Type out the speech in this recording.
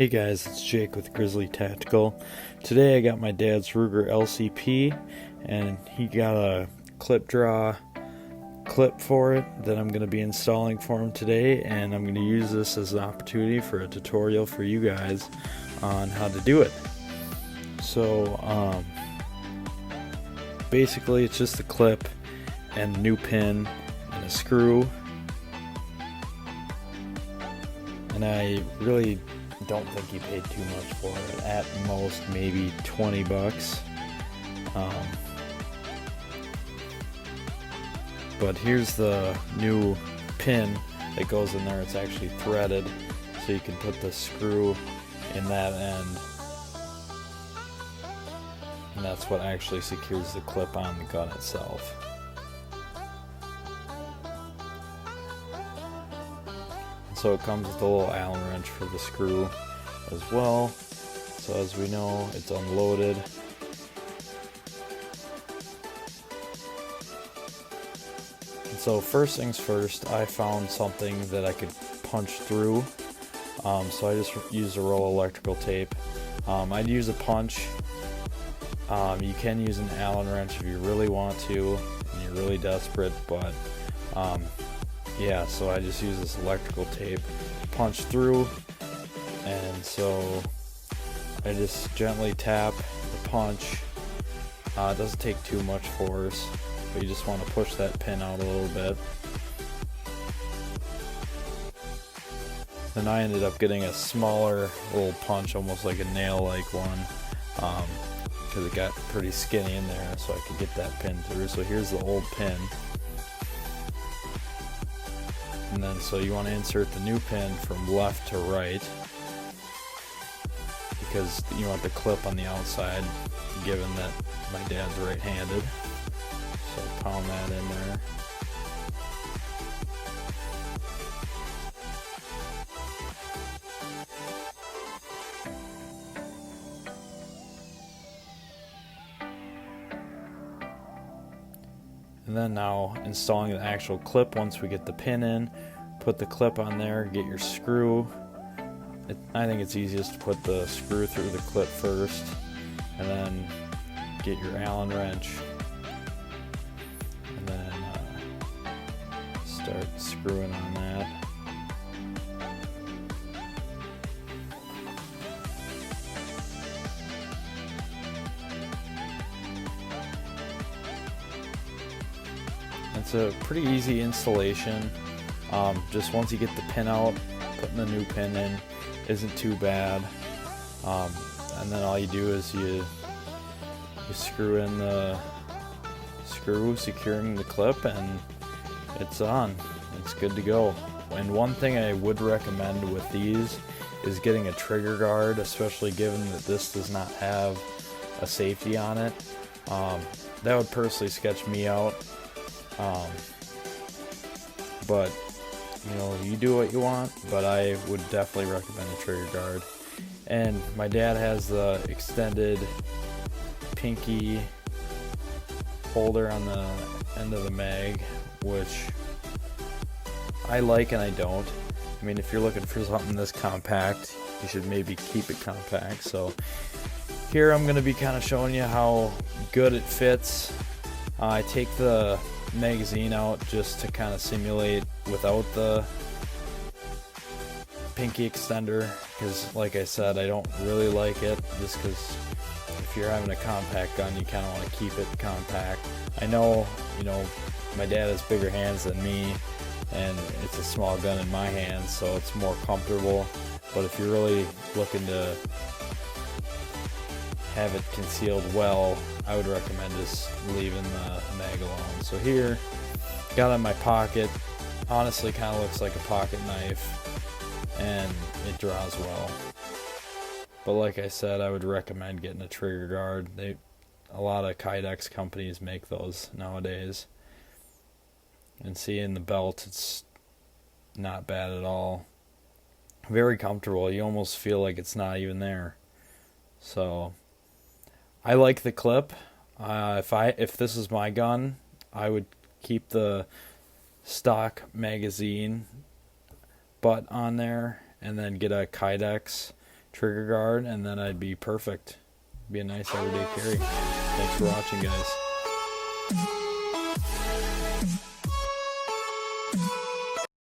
Hey guys, it's Jake with Grizzly Tactical. Today I got my dad's Ruger LCP and he got a clip draw clip for it that I'm going to be installing for him today, and I'm going to use this as an opportunity for a tutorial for you guys on how to do it. So basically it's just a clip and a new pin and a screw, and I really don't think he paid too much for it. At most maybe 20 bucks. But here's the new pin that goes in there. It's actually threaded, so you can put the screw in that end, and that's what actually secures the clip on the gun itself. So it comes with a little Allen wrench for the screw as well. So as we know, it's unloaded. And so first things first, I found something that I could punch through. So I just used a roll of electrical tape. I'd use a punch. You can use an Allen wrench if you really want to and you're really desperate, but yeah, so I just use this electrical tape to punch through, and so I just gently tap the punch. It doesn't take too much force, but you just want to push that pin out a little bit. Then I ended up getting a smaller little punch, almost like a nail-like one, because it got pretty skinny in there, so I could get that pin through. So here's the old pin. And then so you want to insert the new pin from left to right, because you want the clip on the outside, given that my dad's right-handed. So pound that in there. And then now installing the actual clip. Once we get the pin in, put the clip on there, get your screw. I think it's easiest to put the screw through the clip first, and then get your Allen wrench, and then start screwing on that. It's a pretty easy installation. Just once you get the pin out, putting the new pin in isn't too bad. And then all you do is you screw in the screw securing the clip, and it's on. It's good to go. And one thing I would recommend with these is getting a trigger guard, especially given that this does not have a safety on it. That would personally sketch me out. But you know, you do what you want, but I would definitely recommend a trigger guard. And my dad has the extended pinky holder on the end of the mag, which I like and I don't. I mean, if you're looking for something this compact, you should maybe keep it compact. So here I'm going to be kind of showing you how good it fits. I take the magazine out just to kind of simulate without the pinky extender, because like I said, I don't really like it, just because if you're having a compact gun, you kind of want to keep it compact. I know, you know, my dad has bigger hands than me, and it's a small gun in my hands, so it's more comfortable. But if you're really looking to have it concealed well, I would recommend just leaving the mag alone. So here, got it in my pocket. Honestly, kind of looks like a pocket knife, and it draws well. But like I said, I would recommend getting a trigger guard. A lot of kydex companies make those nowadays. And see, in the belt, it's not bad at all. Very comfortable. You almost feel like it's not even there. So I like the clip. If this is my gun, I would keep the stock magazine butt on there, and then get a kydex trigger guard, and then I'd be perfect. Be a nice everyday carry. Thanks for watching, guys.